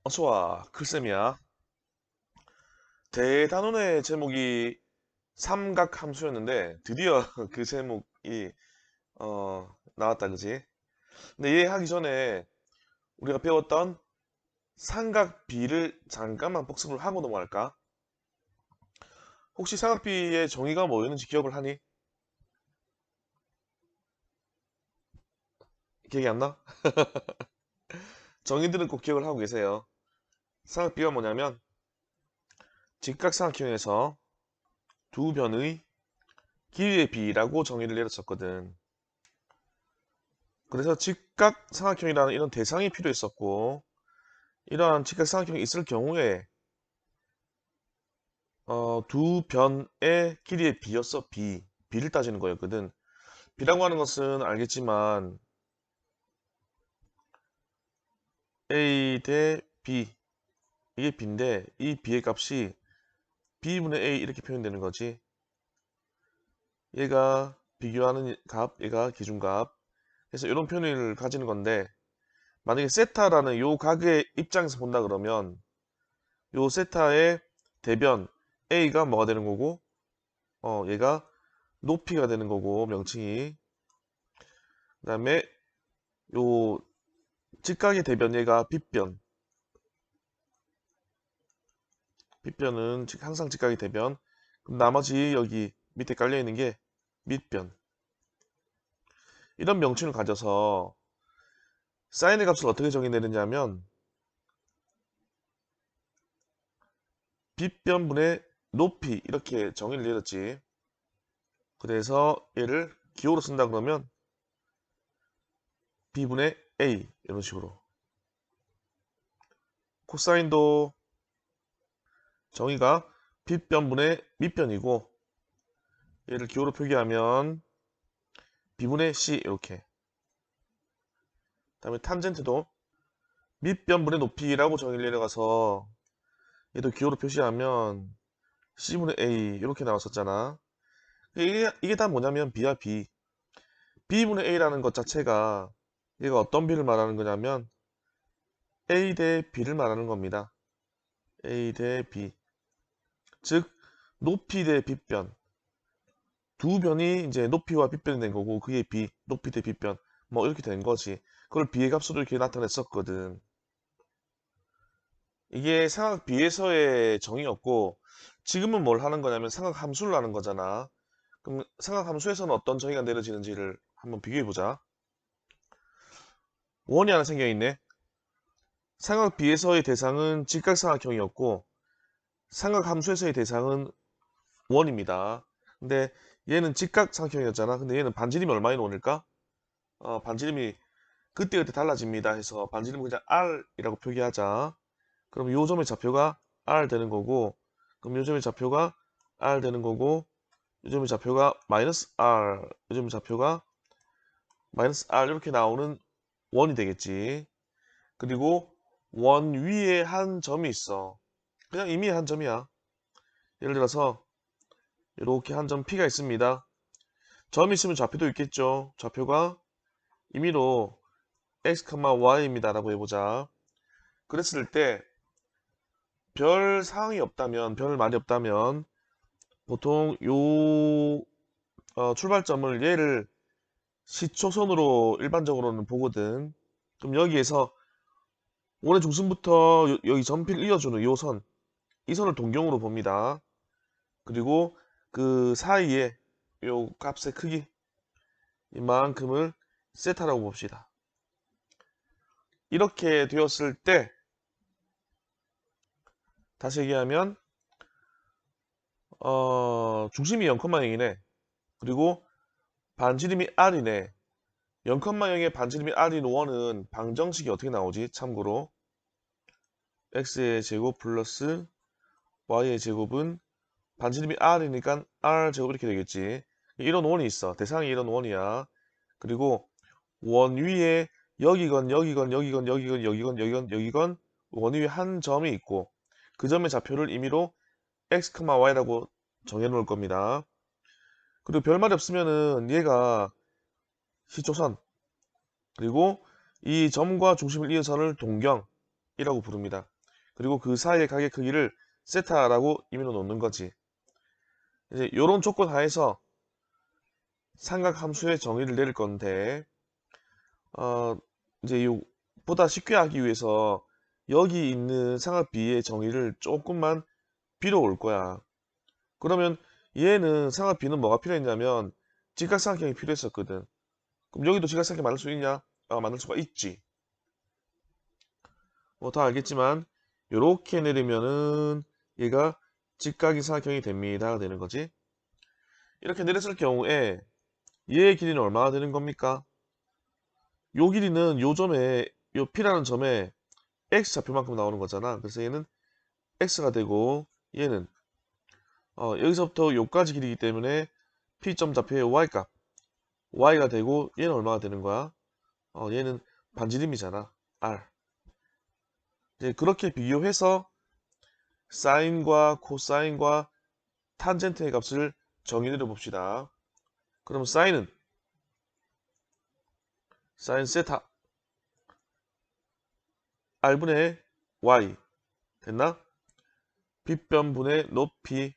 어서와, 클쌤이야. 대단원의 제목이 삼각함수였는데 드디어 그 제목이 나왔다, 그지? 근데 얘 하기 전에 우리가 배웠던 삼각비를 잠깐만 복습을 하고 넘어갈까? 혹시 삼각비의 정의가 뭐였는지 기억을 하니? 기억이 안 나? 정의들은 꼭 기억을 하고 계세요. 삼각비가 뭐냐면 직각삼각형에서 두 변의 길이의 비라고 정의를 내렸었거든. 그래서 직각삼각형이라는 이런 대상이 필요했었고, 이러한 직각삼각형이 있을 경우에 두 변의 길이의 비였어. 비를 따지는 거였거든. 비라고 하는 것은 알겠지만 a 대 b, 이게 b인데 이 b의 값이 b분의 a 이렇게 표현되는 거지. 얘가 비교하는 값, 얘가 기준값. 그래서 이런 표현을 가지는 건데, 만약에 세타라는 요 각의 입장에서 본다 그러면 요 세타의 대변 a가 뭐가 되는 거고, 얘가 높이가 되는 거고, 명칭이. 그 다음에 요 직각의 대변, 얘가 빗변. 빗변은 항상 직각의 대변. 그럼 나머지 여기 밑에 깔려 있는 게 밑변. 이런 명칭을 가져서 사인의 값을 어떻게 정의내느냐면 빗변분의 높이 이렇게 정의를 내렸지. 그래서 얘를 기호로 쓴다 그러면 b분의 a 이런 식으로. 코사인도 정의가 빗변분의 밑변이고, 얘를 기호로 표기하면 b분의 c 이렇게. 다음에 탄젠트도 밑변분의 높이라고 정의를 내려가서 얘도 기호로 표시하면 c분의 a 이렇게 나왔었잖아. 이게 다 뭐냐면 b야 b. b분의 a라는 것 자체가 얘가 어떤 b를 말하는 거냐면 a 대 b를 말하는 겁니다. a 대 b. 즉 높이 대 빗변. 두 변이 이제 높이와 빗변이 된 거고, 그게 b, 높이 대 빗변. 뭐 이렇게 된 거지. 그걸 b의 값으로 이렇게 나타냈었거든. 이게 삼각 비에서의 정의였고, 지금은 뭘 하는 거냐면 삼각 함수를 하는 거잖아. 그럼 삼각 함수에서는 어떤 정의가 내려지는지를 한번 비교해 보자. 원이 하나 생겨 있네. 삼각 비에서의 대상은 직각삼각형이었고, 삼각 함수에서의 대상은 원입니다. 근데 얘는 직각삼각형이었잖아. 근데 얘는 반지름이 얼마인 원일까? 반지름이 그때그때 달라집니다 해서 반지름 그냥 R이라고 표기하자. 그럼 요 점의 좌표가 R 되는 거고, 그럼 요 점의 좌표가 R 되는 거고, 요 점의 좌표가 마이너스 R, 요 점의 좌표가 마이너스 R 이렇게 나오는 원이 되겠지. 그리고 원 위에 한 점이 있어. 그냥 임의의 한 점이야. 예를 들어서 이렇게 한 점 P가 있습니다. 점이 있으면 좌표도 있겠죠. 좌표가 임의로 x, y입니다 라고 해보자. 그랬을 때 별 사항이 없다면, 별 말이 없다면 보통 요 출발점을 얘를 시초선으로 일반적으로는 보거든. 그럼 여기에서 원의 중심부터 여기 점피를 이어주는 요 선, 이 선을 동경으로 봅니다. 그리고 그 사이에 요 값의 크기, 이만큼을 세타라고 봅시다. 이렇게 되었을 때 다시 얘기하면 중심이 0,0이네. 그리고 반지름이 R이네. 0,0의 반지름이 R인 원은 방정식이 어떻게 나오지? 참고로 x의 제곱 플러스 y의 제곱은 반지름이 R이니까 R제곱 이렇게 되겠지. 이런 원이 있어. 대상이 이런 원이야. 그리고 원 위에 여기건 여기건 여기건 여기건 여기건 여기건 여기건 원 위에 한 점이 있고, 그 점의 좌표를 임의로 x, y라고 정해 놓을 겁니다. 그리고 별말이 없으면은 얘가 시초선, 그리고 이 점과 중심을 이은 선을 동경이라고 부릅니다. 그리고 그 사이의 가게 크기를 세타라고 임의로 놓는 거지. 이제 이런 조건 하에서 삼각함수의 정의를 내릴 건데, 어, 이제 보다 쉽게 하기 위해서 여기 있는 삼각 B의 정의를 조금만 비로 올 거야. 그러면 얘는 삼각 B는 뭐가 필요했냐면 직각삼각형이 필요했었거든. 그럼 여기도 직각삼각형 만들 수 있냐? 만들 수가 있지. 뭐 다 알겠지만 요렇게 내리면은 얘가 직각이 삼각형이 됩니다. 되는 거지. 이렇게 내렸을 경우에 얘의 길이는 얼마나 되는 겁니까? 요 길이는 요 점에 요 P라는 점에 X 좌표만큼 나오는 거잖아. 그래서 얘는 X가 되고 얘는 여기서부터 요까지 길이기 때문에 P점 좌표의 Y값 Y가 되고 얘는 얼마나 되는 거야? 얘는 반지름이잖아. R. 이제 그렇게 비교해서 사인과 코사인과 탄젠트의 값을 정의 내려 봅시다. 그럼 사인은 사인 세타 R분의 Y 됐나? 빗변분의 높이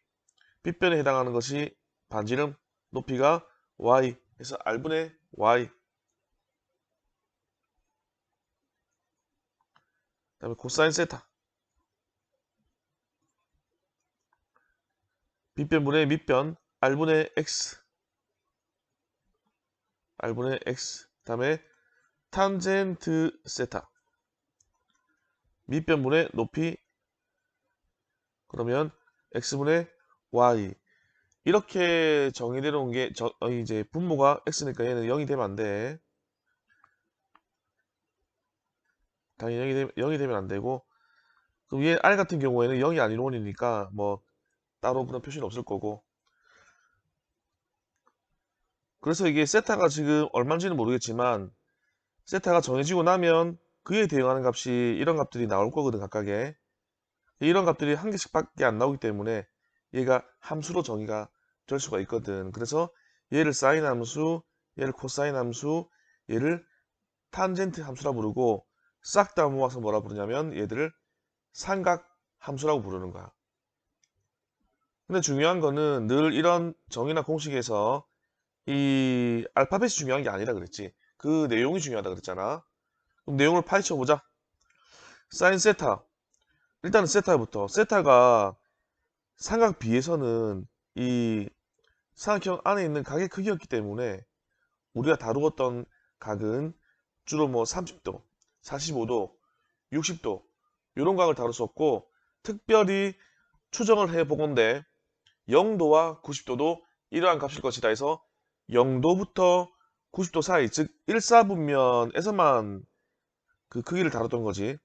빗변에 해당하는 것이 반지름 높이가 Y 해서 R분의 Y 그 다음에 코사인 세타 빗변분의 밑변 R분의 X R분의 X 그 다음에 탄젠트 세타 밑변분의 높이 그러면 X분의 Y 이렇게 정의되어 온 게 이제 분모가 X니까 얘는 0이 되면 안 돼. 당연히 0이 되면 안 되고 그럼 얘 R 같은 경우에는 0이 아닌 원이니까 뭐 따로 그런 표시는 없을 거고 그래서 이게 세타가 지금 얼마인지는 모르겠지만 세타가 정해지고 나면 그에 대응하는 값이 이런 값들이 나올 거거든 각각에 이런 값들이 한 개씩밖에 안 나오기 때문에 얘가 함수로 정의가 될 수가 있거든. 그래서 얘를 사인 함수, 얘를 코사인 함수, 얘를 탄젠트 함수라 부르고 싹 다 모아서 뭐라 부르냐면 얘들을 삼각 함수라고 부르는 거야. 근데 중요한 거는 늘 이런 정의나 공식에서 이 알파벳이 중요한 게 아니라 그랬지. 그 내용이 중요하다 그랬잖아. 그럼 내용을 파헤쳐 보자. 사인 세타. 일단은 세타부터. 세타가 삼각 B에서는 이 삼각형 안에 있는 각의 크기였기 때문에 우리가 다루었던 각은 주로 뭐 30도, 45도, 60도 이런 각을 다뤘었고 특별히 추정을 해보건대 0도와 90도도 이러한 값일 것이다 해서 0도부터 90도 사이 즉 1사분면에서만 그 크기를 다뤘던 거지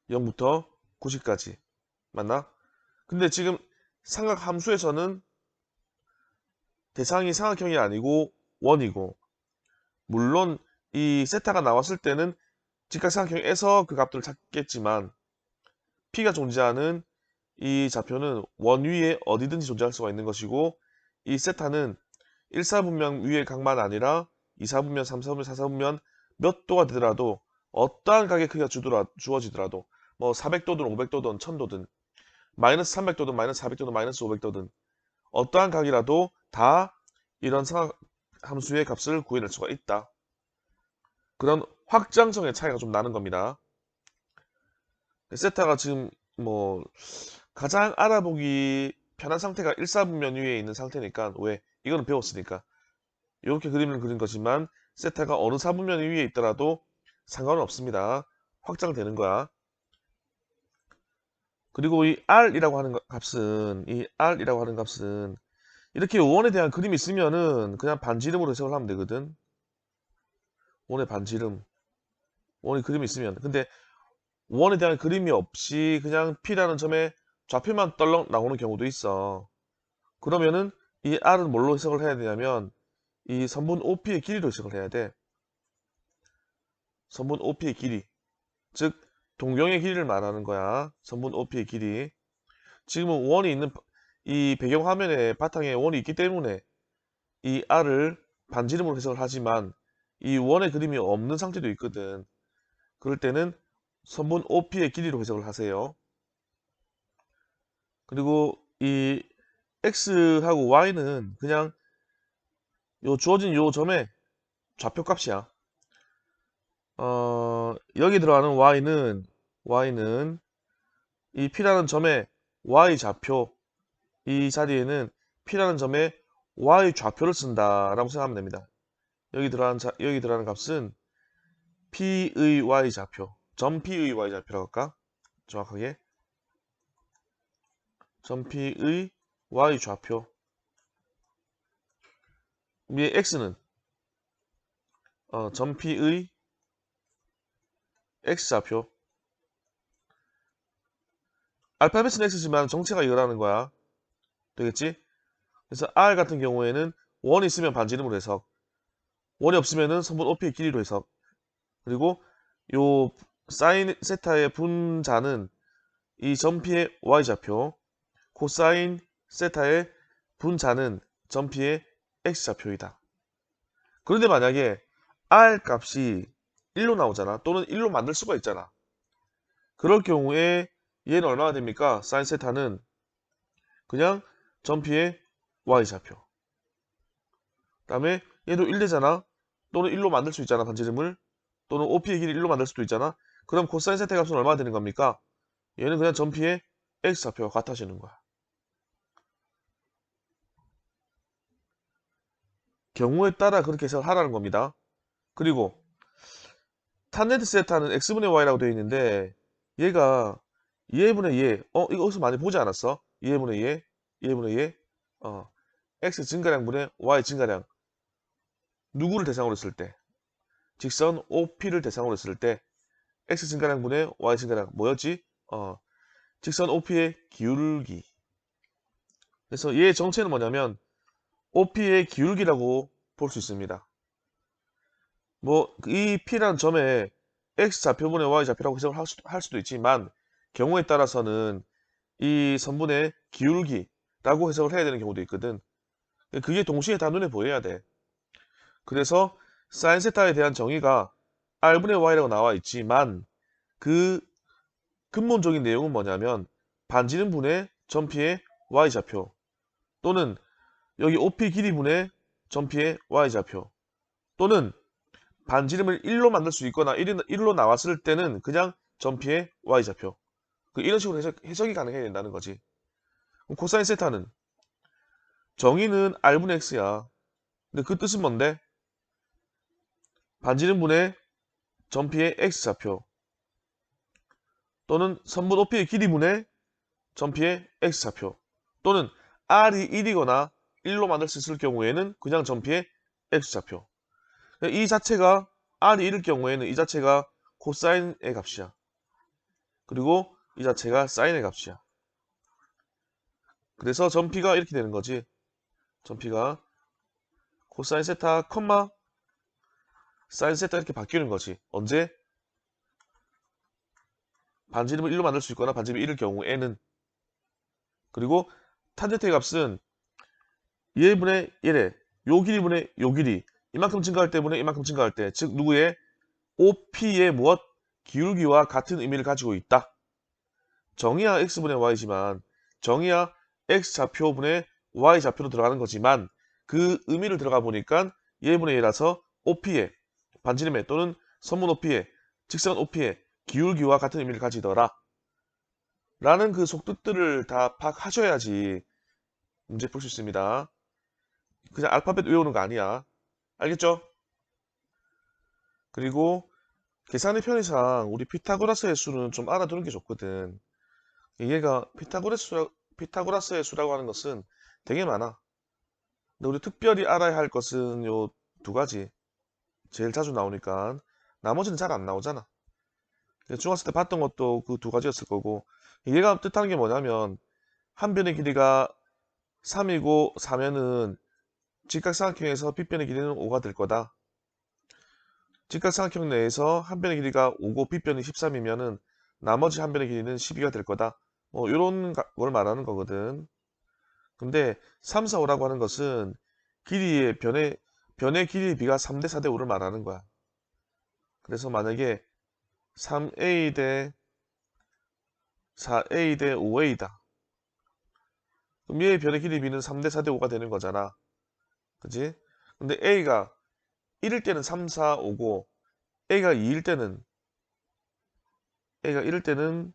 0부터 90까지 맞나? 근데 지금 삼각함수에서는 대상이 삼각형이 아니고 원이고 물론 이 세타가 나왔을 때는 직각삼각형에서 그 값들을 찾겠지만 P가 존재하는 이 좌표는 원 위에 어디든지 존재할 수가 있는 것이고 이 세타는 1사분면 위의 각만 아니라 2사분면, 3사분면, 4사분면 몇 도가 되더라도 어떠한 각의 크기가 주어지더라도 뭐 400도든 500도든 1000도든 마이너스 300도든 마이너스 400도든 마이너스 500도든 어떠한 각이라도 다 이런 함수의 값을 구해낼 수가 있다. 그런 확장성의 차이가 좀 나는 겁니다. 세타가 지금 뭐 가장 알아보기 편한 상태가 1사분면 위에 있는 상태니까 왜? 이거는 배웠으니까 이렇게 그림을 그린 거지만 세타가 어느 사분면 위에 있더라도 상관은 없습니다. 확장되는 거야. 그리고 이 R이라고 하는 값은 이렇게 원에 대한 그림이 있으면은 그냥 반지름으로 해석을 하면 되거든. 원의 반지름. 원의 그림이 있으면. 근데 원에 대한 그림이 없이 그냥 P라는 점에 좌표만 떨렁 나오는 경우도 있어. 그러면은 이 R은 뭘로 해석을 해야 되냐면 이 선분 OP의 길이로 해석을 해야 돼. 선분 OP의 길이. 즉 동경의 길이를 말하는 거야. 선분 OP의 길이. 지금은 원이 있는 이 배경화면에 바탕에 원이 있기 때문에 이 R을 반지름으로 해석을 하지만 이 원의 그림이 없는 상태도 있거든. 그럴 때는 선분 OP의 길이로 해석을 하세요. 그리고 이 X하고 Y는 그냥 주어진 요 점의 좌표값이야. 여기 들어가는 Y는 이 P라는 점의 Y 좌표, 이 자리에는 P라는 점의 Y 좌표를 쓴다라고 생각하면 됩니다. 여기 들어가는 값은 P의 Y 좌표, 점 P의 Y 좌표라고 할까? 정확하게. 점 P의 Y 좌표. 위에 X는 점 P의 X 좌표. 알파벳은 X지만 정체가 이거라는 거야. 되겠지? 그래서 R 같은 경우에는 원이 있으면 반지름으로 해석, 원이 없으면은 선분 OP의 길이로 해석. 그리고 요 사인 세타의 분자는 이 점피의 y좌표, 코사인 세타의 분자는 점피의 x좌표이다. 그런데 만약에 r 값이 1로 나오잖아. 또는 1로 만들 수가 있잖아. 그럴 경우에 얘는 얼마나 됩니까? 사인 세타는 그냥 점피의 y좌표. 그 다음에 얘도 1 되잖아. 또는 1로 만들 수 있잖아. 반지름을. 또는 OP의 길이 1로 만들 수도 있잖아. 그럼 코사인 세타 값은 얼마나 되는 겁니까? 얘는 그냥 점피의 x좌표가 같아지는 거야. 경우에 따라 그렇게 해서 하라는 겁니다. 그리고 탄젠트 세타는 x분의 y라고 되어 있는데 얘가 2분의 2, 이거 어디서 많이 보지 않았어? 2분의 2, 2분의 2, x 증가량분의 y 증가량. 누구를 대상으로 했을 때? 직선 OP를 대상으로 했을 때 x 증가량분의 y 증가량 뭐였지? 직선 OP의 기울기. 그래서 얘의 정체는 뭐냐면 OP의 기울기라고 볼 수 있습니다. 뭐 이 P라는 점에 X좌표분의 Y좌표라고 해석을 할 수도 있지만 경우에 따라서는 이 선분의 기울기라고 해석을 해야 되는 경우도 있거든. 그게 동시에 다 눈에 보여야 돼. 그래서 사인 세타에 대한 정의가 R분의 Y라고 나와 있지만 그 근본적인 내용은 뭐냐면 반지름분의 점피의 Y좌표 또는 여기 OP 길이분의 점피의 Y좌표 또는 반지름을 1로 만들 수 있거나 1로 나왔을 때는 그냥 점피의 Y좌표. 이런 식으로 해석이 가능해야 된다는 거지. 그럼 코사인 세타는 정의는 R분의 X야. 근데 그 뜻은 뭔데? 반지름분의 점피의 X좌표 또는 선분 OP의 길이분의 점피의 X좌표 또는 R이 1이거나 1로 만들 수 있을 경우에는 그냥 점피의 X좌표. 이 자체가 R이 1일 경우에는 이 자체가 코사인의 값이야. 그리고 이 자체가 사인의 값이야. 그래서 점피가 이렇게 되는 거지. 점피가 코사인 세타, 사인 세타 이렇게 바뀌는 거지. 언제? 반지름을 1로 만들 수 있거나 반지름이 1일 경우에는. 그리고 탄젠트의 값은 얘분의 얘래. 요 길이분의 요 길이. 이만큼 증가할 때분의 이만큼 증가할 때. 즉 누구의? OP의 무엇? 기울기와 같은 의미를 가지고 있다. 정의야 x분의 y지만 정의야 x좌표분의 y좌표로 들어가는 거지만 그 의미를 들어가 보니까 얘분의 얘라서 OP의 반지름의 또는 선분 OP의 직선 OP의 기울기와 같은 의미를 가지더라. 라는 그 속뜻들을 다 파악하셔야지 문제 풀 수 있습니다. 그냥 알파벳 외우는 거 아니야. 알겠죠? 그리고 계산의 편의상 우리 피타고라스의 수는 좀 알아두는 게 좋거든. 얘가 피타고라스의 수라고 하는 것은 되게 많아. 근데 우리 특별히 알아야 할 것은 요 두 가지. 제일 자주 나오니까. 나머지는 잘 안 나오잖아. 중학생 때 봤던 것도 그 두 가지였을 거고. 얘가 뜻하는 게 뭐냐면 한 변의 길이가 3이고 4면은 직각삼각형에서 빗변의 길이는 5가 될 거다. 직각삼각형 내에서 한 변의 길이가 5고 빗변이 13이면은 나머지 한 변의 길이는 12가 될 거다. 뭐 이런 걸 말하는 거거든. 근데 3, 4, 5라고 하는 것은 변의 길이의 비가 3대 4대 5를 말하는 거야. 그래서 만약에 3a 대 4a 대 5a다. 그럼 얘의 변의 길이 b는 3대 4대 5가 되는 거잖아. 그치? 근데 a가 1일 때는 3, 4, 5고 a가 2일 때는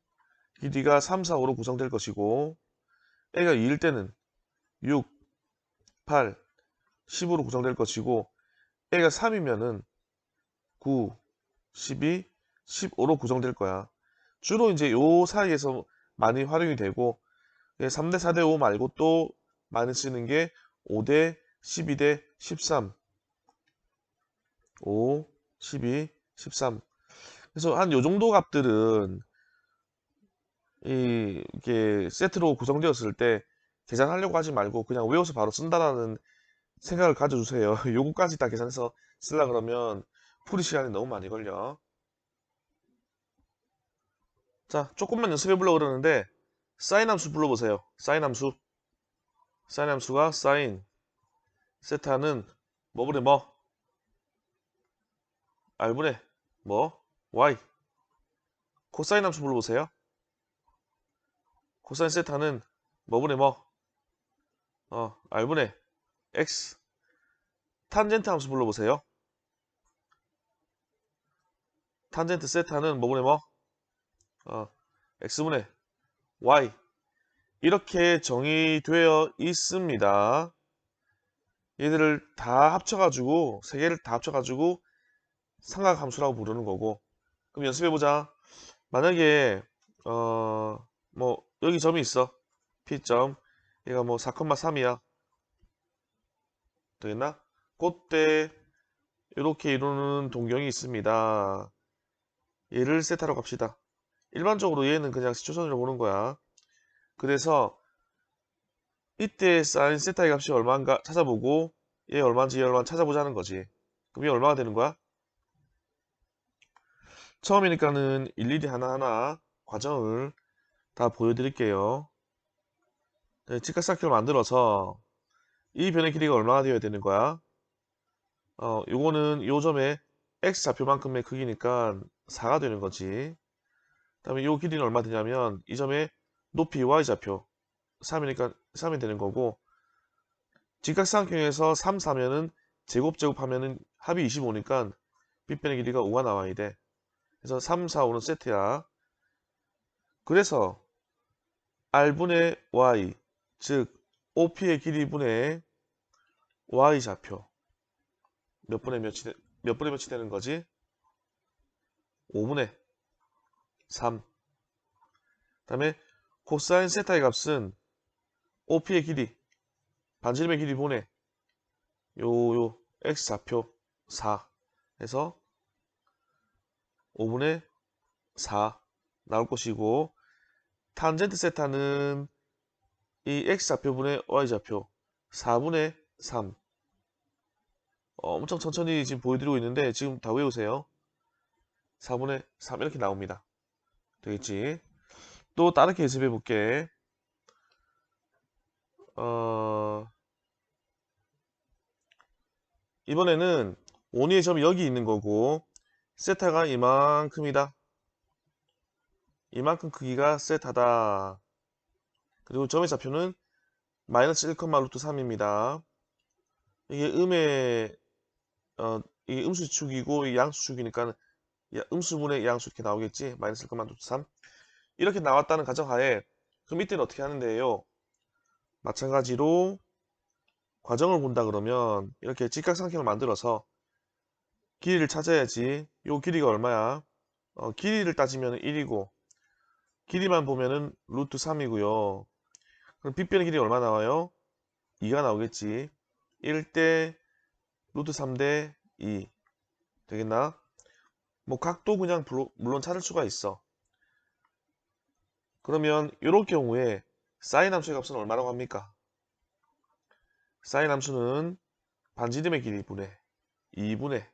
길이가 3, 4, 5로 구성될 것이고 a가 2일 때는 6, 8, 15로 구성될 것이고 a가 3이면은 9, 12, 15로 구성될 거야. 주로 이제 요 사이에서 많이 활용이 되고 3대 4대 5 말고 또 많이 쓰는 게 5대 12대 13 5, 12, 13 그래서 한 요 정도 값들은 이게 세트로 구성되었을 때 계산하려고 하지 말고 그냥 외워서 바로 쓴다라는 생각을 가져주세요. 요거까지 다 계산해서 쓰려 그러면 풀이 시간이 너무 많이 걸려. 자, 조금만 연습해 보려고 그러는데 사인 함수 불러보세요. 사인 함수. 사인 함수가 사인 세타는 뭐분의 뭐? r분의 뭐? y. 코사인 함수 불러보세요. 코사인 세타는 뭐분의 뭐? r분의 x. 탄젠트 함수 불러보세요. 탄젠트 세타는 뭐분의 뭐? x분의 y. 이렇게 정의되어 있습니다. 얘들을 다 합쳐가지고 세 개를 다 합쳐가지고 삼각함수라고 부르는 거고. 그럼 연습해보자. 만약에 뭐 여기 점이 있어. P점. 얘가 뭐 4,3이야. 되겠나? 그때 이렇게 이루는 동경이 있습니다. 얘를 세타로 갑시다. 일반적으로 얘는 그냥 시초선으로 보는 거야. 그래서 이때 사인 세타의 값이 얼마인가 찾아보고 얘 얼마인지 얘 얼마인지 찾아보자는 거지. 그럼 얘 얼마가 되는 거야? 처음이니까는 일일이 하나하나 과정을 다 보여드릴게요. 네, 직각삼각형을 만들어서 이 변의 길이가 얼마나 되어야 되는 거야? 요거는 요 점의 x 좌표만큼의 크기니까 4가 되는 거지. 그 다음에 요 길이는 얼마 되냐면 이 점의 높이 y 좌표 3이니까 3이 되는 거고 직각삼각형에서 3, 4면은 제곱 하면은 합이 25니까 빗변의 길이가 5가 나와야 돼. 그래서 3, 4, 5는 세트야. 그래서 r분의 y 즉 OP의 길이분의 y 좌표 몇 분의 몇이 되는 거지? 5분의 3. 그 다음에 코사인 세타의 값은 OP의 길이 반지름의 길이 분의 요 x 좌표 4 해서 5분의 4 나올 것이고 탄젠트 세타는 이 x 좌표분의 y 좌표 4분의 3 엄청 천천히 지금 보여드리고 있는데 지금 다 외우세요. 4분의 3 이렇게 나옵니다. 되겠지? 또 다르게 연습해 볼게. 이번에는 원위의 점이 여기 있는 거고 세타가 이만큼이다. 이만큼 크기가 세타다. 그리고 점의 좌표는 마이너스 1, 루트 3입니다. 이게 이게 음수축이고 이게 양수축이니까 음수분의 양수 이렇게 나오겠지. 마이너스 1, 루트 3. 이렇게 나왔다는 가정하에 그럼 이때는 어떻게 하는데요? 마찬가지로 과정을 본다 그러면 이렇게 직각삼각형을 만들어서 길이를 찾아야지. 요 길이가 얼마야? 길이를 따지면 1이고 길이만 보면은 루트 3이고요. 그럼 빗변의 길이 얼마 나와요? 2가 나오겠지. 1대 루트 3대 2 되겠나? 뭐 각도 그냥 물론 찾을 수가 있어. 그러면 이럴 경우에 사인 함수의 값은 얼마라고 합니까? 사인 함수는 반지름의 길이 분의 2분의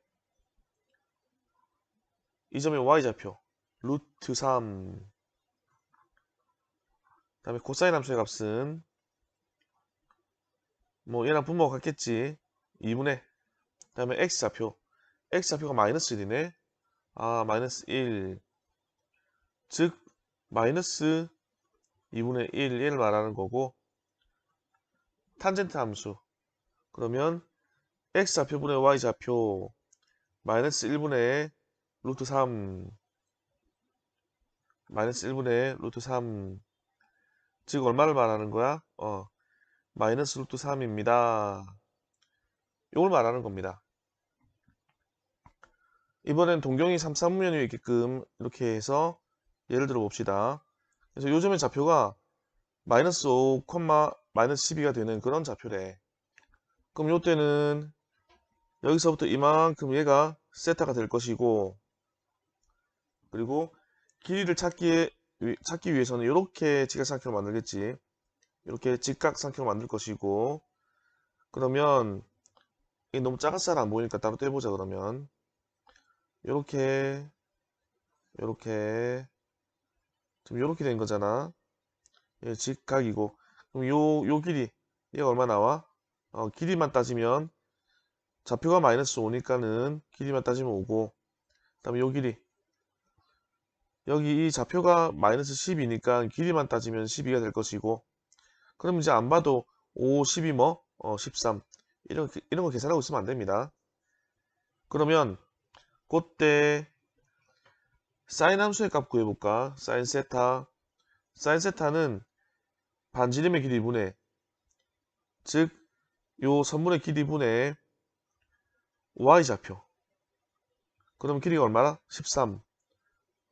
이 점의 y좌표 루트 3. 그 다음에 코사인 함수의 값은 뭐 얘랑 분모가 같겠지. 2분의 그 다음에 x좌표가 마이너스 1이네. 마이너스 1. 즉 마이너스 2분의 1 얘를 말하는 거고, 탄젠트 함수 그러면 x좌표분의 y좌표 마이너스 1분의 루트 3 마이너스 1분의 루트 3 즉 얼마를 말하는 거야? 마이너스 루트 3입니다. 이걸 말하는 겁니다. 이번엔 동경이 3, 4분면 위에 있게끔 이렇게 해서 예를 들어 봅시다. 그래서 요즘의 좌표가 마이너스 5, 마이너스 12가 되는 그런 좌표래. 그럼 요때는 여기서부터 이만큼 얘가 세타가 될 것이고, 그리고 길이를 찾기 위해서는 이렇게 직각삼각형을 만들겠지. 이렇게 직각삼각형을 만들 것이고, 그러면 이 너무 작아서 잘 안 보이니까 따로 떼보자. 그러면 요렇게 지금 요렇게 된 거잖아. 얘 직각이고, 그럼 요 길이 얘가 얼마 나와? 길이만 따지면 좌표가 마이너스 5니까는 길이만 따지면 5고, 그 다음에 요 길이 여기 이 좌표가 마이너스 10이니까 길이만 따지면 12가 될 것이고, 그럼 이제 안 봐도 5, 12 뭐? 13 이런 거 계산하고 있으면 안 됩니다. 그러면 그때 사인 함수의 값 구해볼까? 사인 세타는 반지름의 길이 분의, 즉 요 선분의 길이 분의 y좌표. 그럼 길이가 얼마나? 13.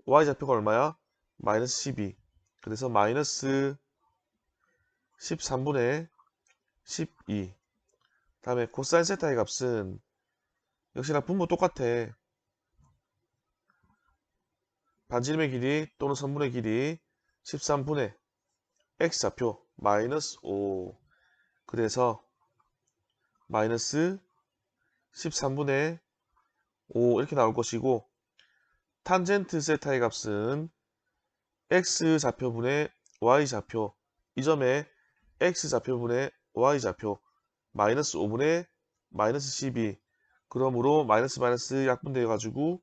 y좌표가 얼마야? 마이너스 12. 그래서 마이너스 13분의 12. 다음에 코사인 세타의 값은 역시나 분모 똑같아. 반지름의 길이 또는 선분의 길이 13분의 x좌표 마이너스 5. 그래서 마이너스 13분의 5 이렇게 나올 것이고, 탄젠트 세타의 값은 x좌표분의 y좌표, 이 점에 x좌표분의 y좌표 마이너스 5분의 마이너스 12. 그러므로 마이너스 마이너스 약분되어 가지고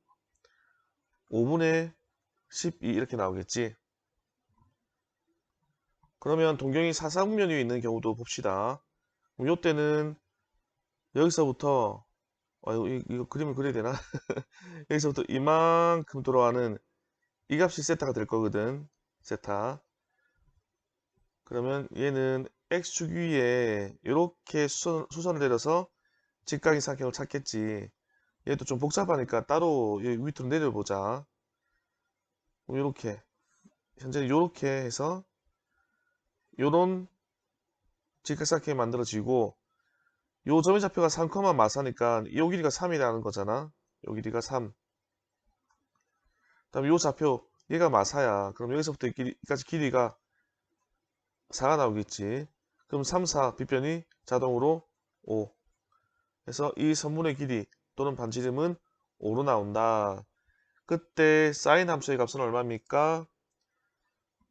5분의 12 이렇게 나오겠지. 그러면 동경이 사사분면 위에 있는 경우도 봅시다. 그럼 이때는 여기서부터 이거 그림을 그려야 되나? 여기서부터 이만큼 돌아가는 이 값이 세타가 될 거거든. 세타. 그러면 얘는 x축 위에 이렇게 수선을 내려서 직각인 삼각형을 찾겠지. 얘도 좀 복잡하니까 따로 밑으로 내려보자. 이렇게 현재는 이렇게 해서 요런 직각삼각형이 만들어지고, 요 점의 좌표가 3, 마사니까 요 길이가 3이라는 거잖아. 요 길이가 3. 다음에 요 좌표 얘가 마사야. 그럼 여기서부터 여기까지 길이가 4가 나오겠지. 그럼 3, 4 빗변이 자동으로 5. 그래서 이 선분의 길이 또는 반지름은 5로 나온다. 그때 사인 함수의 값은 얼마입니까?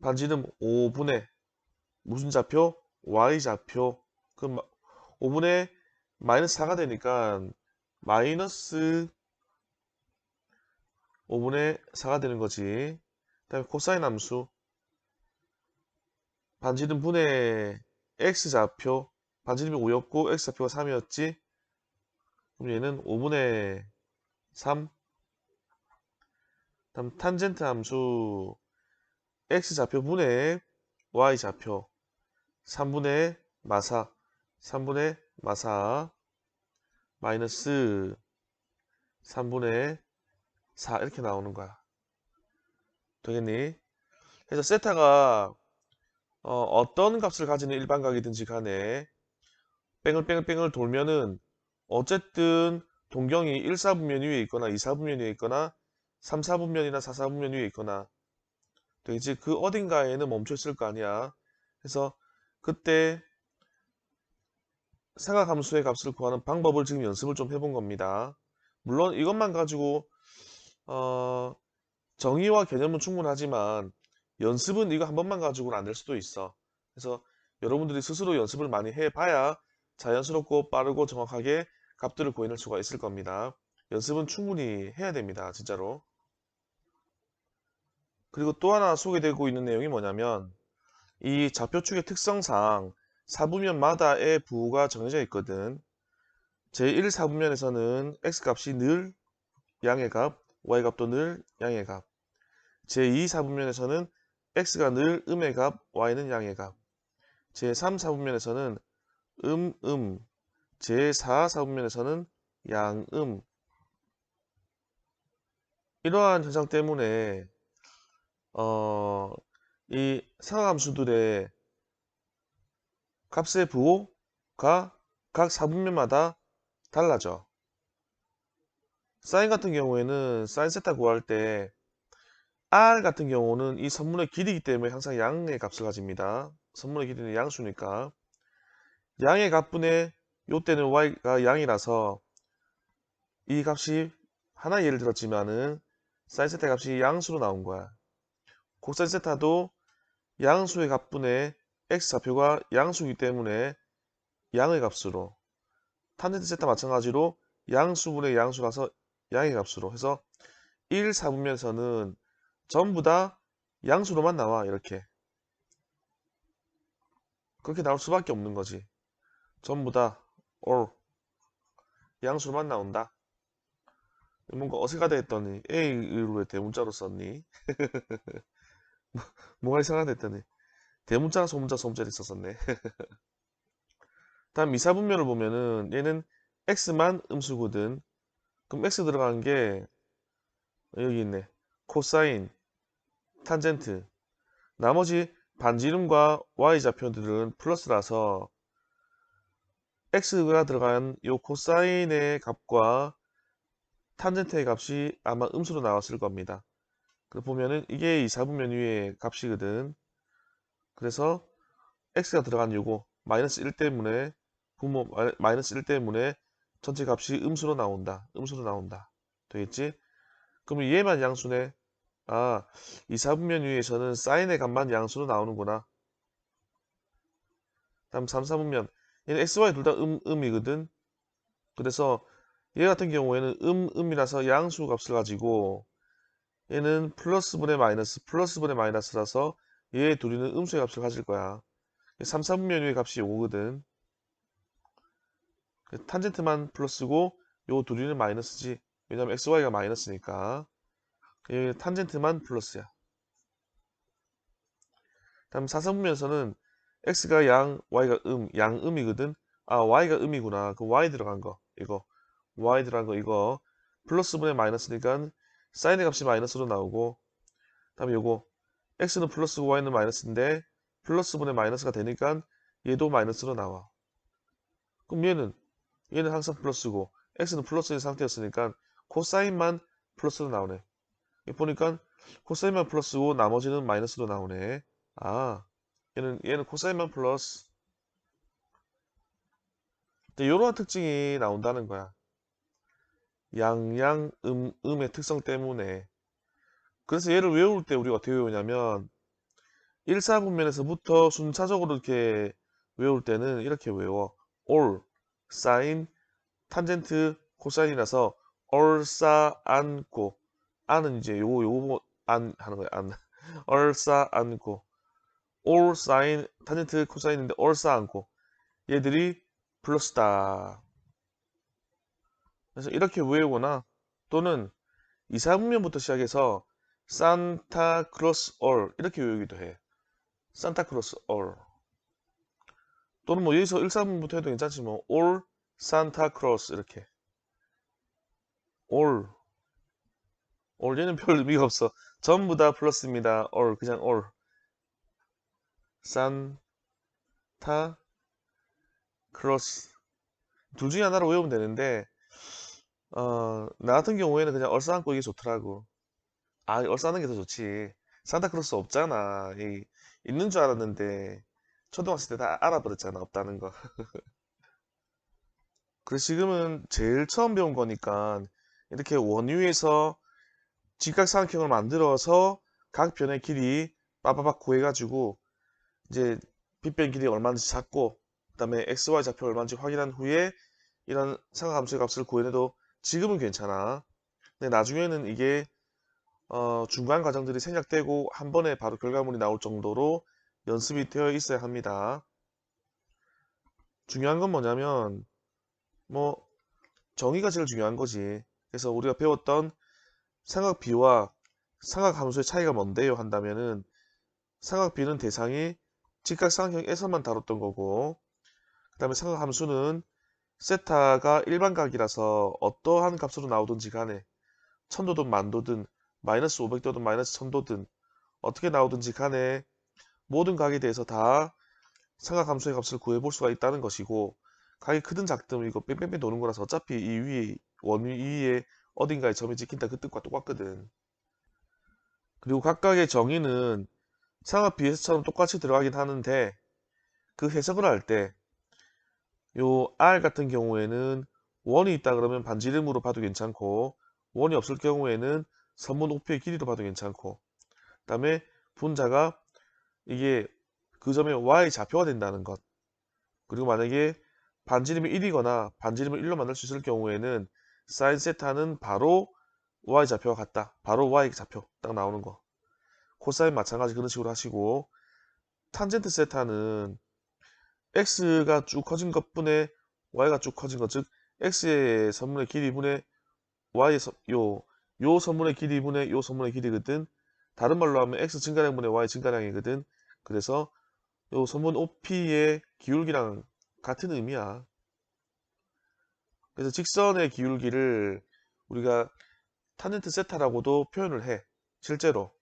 반지름 5분의 무슨 좌표? y좌표. 그럼 5분의 마이너스 4가 되니까 마이너스 5분의 4가 되는 거지. 그 다음에 코사인 함수 반지름 분의 x좌표, 반지름이 5였고 x좌표가 3이었지. 그럼 얘는 5분의 3. 다음 탄젠트 함수 x좌표 분의 y좌표 3분의 마사 3분의 마사 마이너스 3분의 4 이렇게 나오는 거야. 되겠니? 그래서 세타가 어떤 값을 가지는 일반각이든지 간에 뺑글뺑글 돌면은 어쨌든 동경이 1, 4분면 위에 있거나 2, 4분면 위에 있거나 3, 4분면이나 4, 4분면 위에 있거나 되겠지? 그 어딘가에는 멈춰 있을 거 아니야. 그래서 그때 삼각함수의 값을 구하는 방법을 지금 연습을 좀 해본 겁니다. 물론 이것만 가지고 어, 정의와 개념은 충분하지만 연습은 이거 한 번만 가지고는 안 될 수도 있어. 그래서 여러분들이 스스로 연습을 많이 해봐야 자연스럽고 빠르고 정확하게 값들을 구해낼 수가 있을 겁니다. 연습은 충분히 해야 됩니다. 진짜로. 그리고 또 하나 소개되고 있는 내용이 뭐냐면 이 좌표축의 특성상 사분면마다의 부호가 정해져 있거든. 제1 사분면에서는 x값이 늘 양의 값, y값도 늘 양의 값. 제2 사분면에서는 x가 늘 음의 값, y는 양의 값. 제3 사분면에서는 제4 사분면에서는 양음. 이러한 현상 때문에 이 상하함수들의 값의 부호가 각 사분면마다 달라져. 사인 같은 경우에는 사인 세타 구할 때 R 같은 경우는 이 선분의 길이기 때문에 항상 양의 값을 가집니다. 선분의 길이는 양수니까. 양의 값분의 요때는 y가 양이라서 이 값이 하나 예를 들었지만은 사인 세타 값이 양수로 나온 거야. 코사인 세타도 양수의 값분의 x좌표가 양수이기 때문에 양의 값으로, 탄젠트 세타 마찬가지로 양수분의 양수라서 양의 값으로 해서 1, 4분면에서는 전부 다 양수로만 나와. 이렇게 그렇게 나올 수밖에 없는 거지. 전부 다 all 양수로만 나온다. 뭔가 어색하다 했더니 A로 왜 대문자로 썼니? 뭐가 이상하다 했더니 대문자나 소문자 소문자를 썼었네. 다음 미사분면을 보면은 얘는 x만 음수거든. 그럼 x 들어간 게 여기 있네. 코사인, 탄젠트. 나머지 반지름과 y좌표들은 플러스라서 x가 들어간 요 코사인의 값과 탄젠트의 값이 아마 음수로 나왔을 겁니다. 그래서 보면은 이게 이 4분면 위의 값이거든. 그래서 x가 들어간 요거 마이너스 1 때문에 분모 마이너스 1 때문에 전체 값이 음수로 나온다. 음수로 나온다. 되겠지? 그러면 얘만 양수네. 아, 이 4분면 위에서는 사인의 값만 양수로 나오는구나. 다음 3, 4분면 얘는 x, y 둘 다 음이거든. 그래서 얘 같은 경우에는 음이라서 양수 값을 가지고 얘는 플러스분의 마이너스, 플러스분의 마이너스라서 얘 둘이는 음수의 값을 가질 거야. 3, 4분면 위의 값이 요거거든. 탄젠트만 플러스고 요 둘이는 마이너스지. 왜냐면 xy가 마이너스니까. 얘 탄젠트만 플러스야. 다음 4사분면에서는 x가 양, y가 양음이거든. 아, y가 음이구나. 그 y 들어간 거 이거 y 들어간 거 이거 플러스분의 마이너스니까 사인의 값이 마이너스로 나오고, 다음에 요거 x는 플러스고 y는 마이너스인데 플러스분의 마이너스가 되니까 얘도 마이너스로 나와. 그럼 얘는 항상 플러스고 x는 플러스인 상태였으니까 코사인만 플러스로 나오네. 보니까 코사인만 플러스고 나머지는 마이너스로 나오네. 아, 얘는 코사인만 플러스. 이런 특징이 나온다는 거야. 음의 특성 때문에. 그래서 얘를 외울 때 우리가 어떻게 외우냐면 1, 4분면에서부터 순차적으로 이렇게 외울 때는 이렇게 외워. all, sin, 탄젠트, 코사인이라서 얼싸 안고, 안은 이제 요거 안 하는 거야. 안. 얼싸 안고, all sin, 탄젠트, 코사인인데 얼싸 안고 얘들이 플러스다. 그래서 이렇게 외우거나 또는 2, 4분면부터 시작해서 산타 크로스 올 이렇게 외우기도 해. 산타 크로스 올. 또는 뭐 여기서 1, 4분부터 해도 괜찮지 뭐. 올 산타 크로스 이렇게. 올. 올 얘는 별 의미가 없어. 전부 다 플러스입니다. 올 그냥 올. 산타 크로스. 둘 중에 하나로 외우면 되는데 나 같은 경우에는 그냥 얼싸안고 이게 좋더라고. 아, 얼싸는 게 더 좋지. 산타크로스 없잖아. 있는 줄 알았는데 초등학생 때 다 알아버렸잖아. 없다는 거. 그래서 지금은 제일 처음 배운 거니까 이렇게 원위에서 직각삼각형을 만들어서 각 변의 길이 빠바박 구해가지고 이제 빗변 길이 얼마인지 찾고 그다음에 xy 좌표 얼마인지 확인한 후에 이런 삼각함수의 값을 구해내도 지금은 괜찮아. 근데 나중에는 이게 중간 과정들이 생략되고 한 번에 바로 결과물이 나올 정도로 연습이 되어 있어야 합니다. 중요한 건 뭐냐면 뭐 정의가 제일 중요한 거지. 그래서 우리가 배웠던 삼각비와 삼각함수의 차이가 뭔데요? 한다면은 삼각비는 대상이 직각삼각형에서만 다뤘던 거고, 그 다음에 삼각함수는 세타가 일반각이라서 어떠한 값으로 나오든지 간에 천도든 만도든 마이너스 500도든 마이너스 1000도든 어떻게 나오든지 간에 모든 각에 대해서 다 삼각함수의 값을 구해볼 수가 있다는 것이고, 각이 크든 작든 이거 뺑뺑뺑 도는 거라서 어차피 이 위에 원 위에 어딘가에 점이 찍힌다 그 뜻과 똑같거든. 그리고 각각의 정의는 삼각 비에서처럼 똑같이 들어가긴 하는데 그 해석을 할 때 요 R 같은 경우에는 원이 있다 그러면 반지름으로 봐도 괜찮고, 원이 없을 경우에는 선분 OP의 길이로 봐도 괜찮고, 그 다음에 분자가 이게 그 점에 Y 좌표가 된다는 것, 그리고 만약에 반지름이 1이거나 반지름을 1로 만들 수 있을 경우에는 사인 세타는 바로 Y 좌표가 같다, 바로 Y 좌표 딱 나오는 거. 코사인 마찬가지 그런 식으로 하시고, 탄젠트 세타는 x가 쭉 커진 것분에 y가 쭉 커진 것, 즉 x의 선분의 길이분의 y의 요 선분의 길이분의 요 선분의 길이거든. 다른 말로 하면 x 증가량분의 y 증가량이거든. 그래서 요 선분 OP의 기울기랑 같은 의미야. 그래서 직선의 기울기를 우리가 탄젠트 세타라고도 표현을 해, 실제로.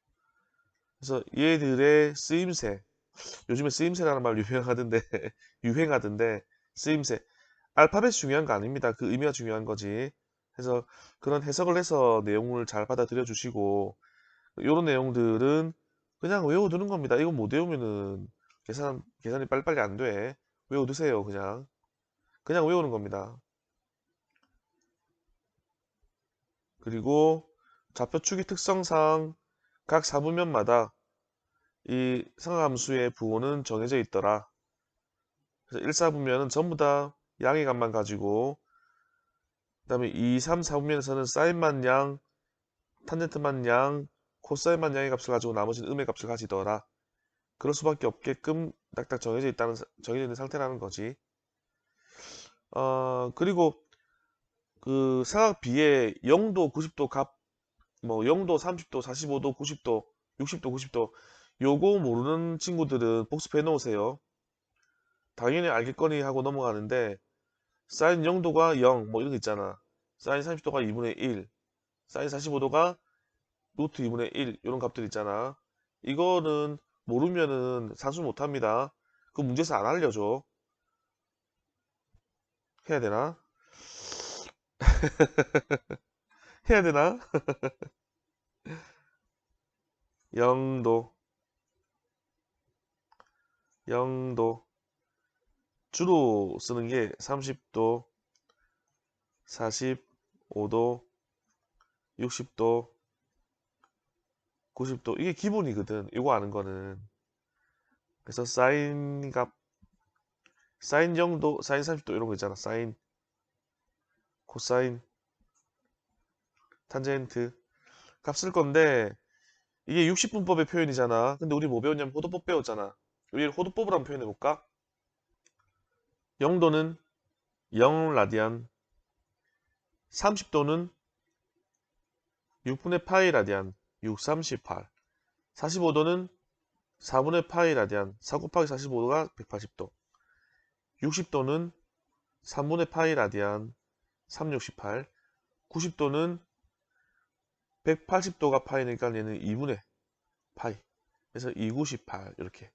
그래서 얘들의 쓰임새, 요즘에 쓰임새라는 말 유행하던데 유행하던데 쓰임새, 알파벳이 중요한 거 아닙니다. 그 의미가 중요한 거지. 그래서 그런 해석을 해서 내용을 잘 받아들여 주시고, 이런 내용들은 그냥 외워두는 겁니다. 이거 못 외우면은 계산이 빨리빨리 안 돼. 외워두세요. 그냥 외우는 겁니다. 그리고 좌표축의 특성상 각 사분면마다 이 상하함수의 부호는 정해져 있더라. 그래서 1, 4분면은 전부 다 양의 값만 가지고, 그 다음에 2, 3, 4분면에서는 사인만 양, 탄젠트만 양, 코사인만 양의 값을 가지고 나머지는 음의 값을 가지더라. 그럴 수밖에 없게끔 딱딱 정해져 있는 상태라는 거지. 그리고 그 삼각비의 0도, 90도 값, 뭐 0도, 30도, 45도, 90도, 60도, 90도, 요거 모르는 친구들은 복습해 놓으세요. 당연히 알겠거니 하고 넘어가는데, 사인 0도가 0, 뭐 이런 거 있잖아. 사인 30도가 2분의 1, 사인 45도가 루트 2분의 1, 이런 값들 있잖아. 이거는 모르면은 산수 못합니다. 그 문제에서 안 알려줘. 해야 되나? 해야 되나? 0도, 0도. 주로 쓰는 게 30도, 45도, 60도, 90도. 이게 기본이거든. 이거 아는 거는. 그래서 사인 값, 사인 0도, 사인 30도 이런 거 있잖아. 사인, 코사인, 탄젠트. 값 쓸 건데 이게 60분법의 표현이잖아. 근데 우리 뭐 배웠냐면 호도법 배웠잖아. 우리 호도법을 한번 표현해 볼까? 0도는 0 라디안, 30도는 6분의 파이 라디안, 6, 38. 45도는 4분의 파이 라디안, 4 곱하기 45도가 180도. 60도는 3분의 파이 라디안, 3, 68. 90도는 180도가 파이니까 얘는 2분의 파이. 그래서 2, 98 이렇게.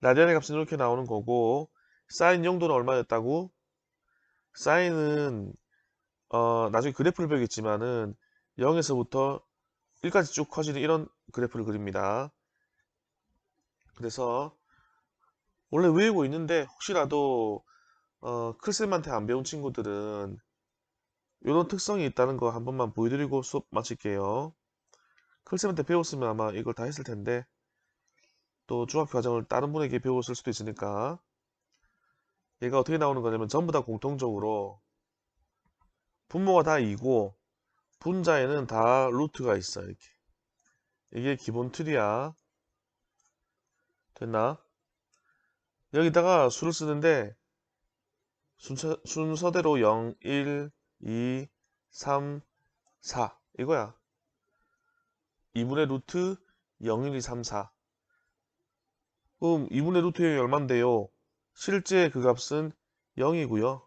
라디안의 값은 이렇게 나오는 거고, 사인 0도는 얼마였다고? 사인은 나중에 그래프를 배우겠지만은 0에서부터 1까지 쭉 커지는 이런 그래프를 그립니다. 그래서 원래 외우고 있는데 혹시라도 클쌤한테 안 배운 친구들은 이런 특성이 있다는 거 한 번만 보여드리고 수업 마칠게요. 클쌤한테 배웠으면 아마 이걸 다 했을 텐데 또 중학교 과정을 다른 분에게 배웠을 수도 있으니까, 얘가 어떻게 나오는 거냐면 전부 다 공통적으로 분모가 다 2고 분자에는 다 루트가 있어. 이렇게 이게 기본 틀이야. 됐나? 여기다가 수를 쓰는데 순서대로 0, 1, 2, 3, 4 이거야. 2분의 루트 0, 1, 2, 3, 4. 그럼 2분의 루트 0이 얼만데요? 실제 그 값은 0이고요.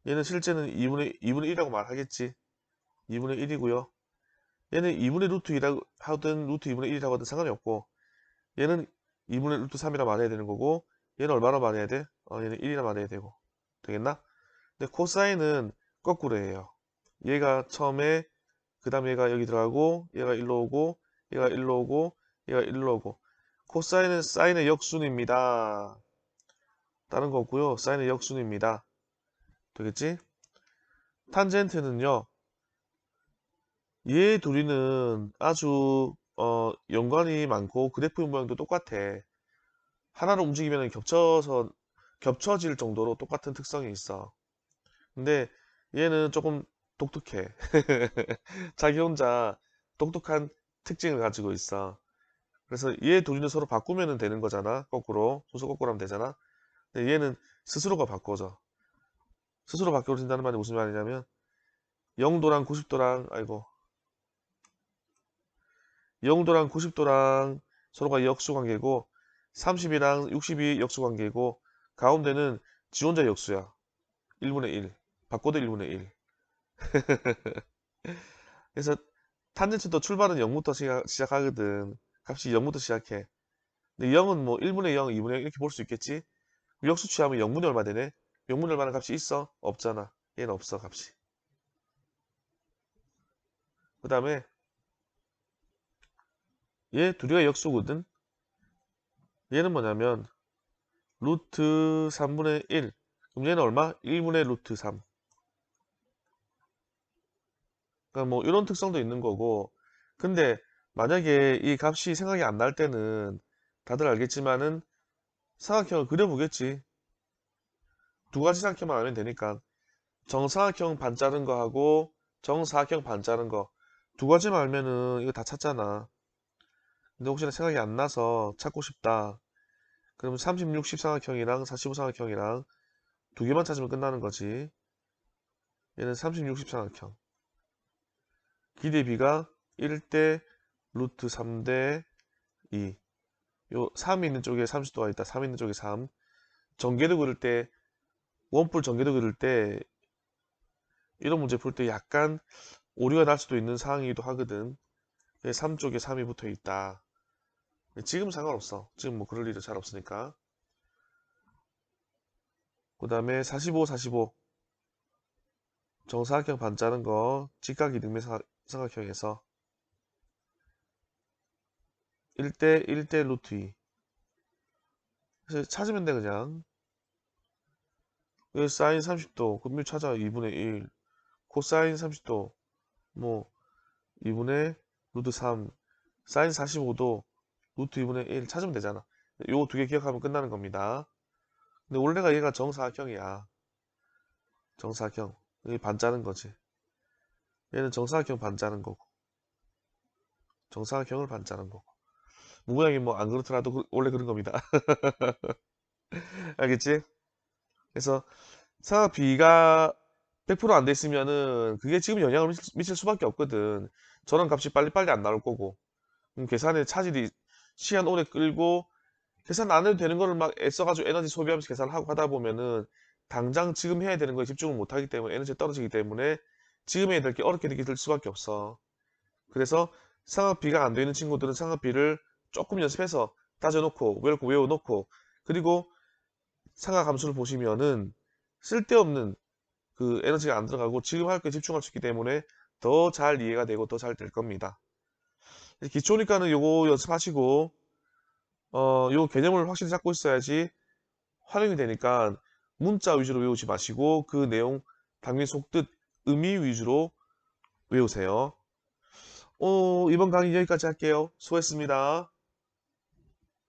얘는 실제는 2분의 1이라고 말하겠지. 2분의 1이고요. 얘는 2분의 루트 2라고 하든 루트 2분의 1이라고 하든 상관이 없고 얘는 2분의 루트 3이라 말해야 되는 거고 얘는 얼마나 말해야 돼? 얘는 1이라 말해야 되고 되겠나? 근데 코사인은 거꾸로 해요. 얘가 처음에 그 다음에 얘가 여기 들어가고 얘가 1로 오고 얘가 1로 오고 얘가 1로 오고 코사인은 사인의 역순입니다. 다른 거 없고요. 사인의 역순입니다. 되겠지? 탄젠트는요. 얘 둘이는 아주 연관이 많고 그래프 모양도 똑같아. 하나로 움직이면 겹쳐질 정도로 똑같은 특성이 있어. 근데 얘는 조금 독특해. 자기 혼자 독특한 특징을 가지고 있어. 그래서 얘 둘이는 서로 바꾸면 되는 거잖아. 거꾸로. 순서 거꾸로 하면 되잖아. 근데 얘는 스스로가 바꿔져. 스스로 바뀌어진다는 말이 무슨 말이냐면 0도랑 90도랑 아이고 0도랑 90도랑 서로가 역수관계고 30이랑 60이 역수관계고 가운데는 지 혼자 역수야. 1분의 1. 바꿔도 1분의 1. 그래서 탄젠트도 출발은 0부터 시작하거든. 값이 0부터 시작해. 근데 0은 뭐 1분의 0, 2분의 0 이렇게 볼 수 있겠지? 역수 취하면 0분의 얼마 되네? 0분의 얼마나 값이 있어? 없잖아. 얘는 없어 값이. 그 다음에 얘 둘이가 역수거든? 얘는 뭐냐면 루트 3분의 1. 그럼 얘는 얼마? 1분의 루트 3. 그러니까 뭐 이런 특성도 있는 거고. 근데 만약에 이 값이 생각이 안 날 때는 다들 알겠지만은 삼각형을 그려보겠지. 두 가지 삼각형만 알면 되니까. 정사각형 반 자른 거 하고 정사각형 반 자른 거. 두 가지만 알면은 이거 다 찾잖아. 근데 혹시나 생각이 안 나서 찾고 싶다. 그러면 36, 10삼각형이랑 45 삼각형이랑 두 개만 찾으면 끝나는 거지. 얘는 36, 10삼각형. 기대 비가 1대 루트 3대 2. 요 3이 있는 쪽에 30도가 있다. 3 있는 쪽에 3. 전개도 그릴 때 원뿔 전개도 그릴 때 이런 문제 풀 때 약간 오류가 날 수도 있는 상황이기도 하거든. 3 쪽에 3이 붙어 있다. 지금 상관없어. 지금 뭐 그럴 일이 잘 없으니까. 그 다음에 45, 45. 정사각형 반 자른 거 직각이등변 삼각형에서 1대 1대 루트 2. 그래서 찾으면 돼 그냥. 사인 30도 그럼 찾아 2분의 1. 코사인 30도 뭐 2분의 루트 3. 사인 45도 루트 2분의 1 찾으면 되잖아. 요거 두 개 기억하면 끝나는 겁니다. 근데 원래가 얘가 정사각형이야. 정사각형. 여기 반 짜는 거지. 얘는 정사각형 반 짜는 거고. 정사각형을 반 짜는 거고. 모양이 뭐 안 그렇더라도 원래 그런 겁니다. 알겠지? 그래서 삼각 비가 100%안 됐으면은 그게 지금 영향을 미칠 수밖에 없거든. 저런 값이 빨리빨리 안 나올 거고. 계산에 차질이 시간 오래 끌고 계산 안 해도 되는 거를 막 애써가지고 에너지 소비하면서 계산을 하고 하다 보면은 당장 지금 해야 되는 거에 집중을 못 하기 때문에 에너지가 떨어지기 때문에 지금 해야 될 게 어렵게 느낄 수밖에 없어. 그래서 삼각비가 안 되는 친구들은 삼각비를 조금 연습해서 따져놓고 외워놓고 그리고 삼각함수를 보시면은 쓸데없는 그 에너지가 안 들어가고 지금 할 거에 집중할 수 있기 때문에 더 잘 이해가 되고 더 잘 될 겁니다. 기초니까는 요거 연습하시고 요 개념을 확실히 잡고 있어야지 활용이 되니까 문자 위주로 외우지 마시고 그 내용 당연히 속뜻 의미 위주로 외우세요. 이번 강의 여기까지 할게요. 수고했습니다.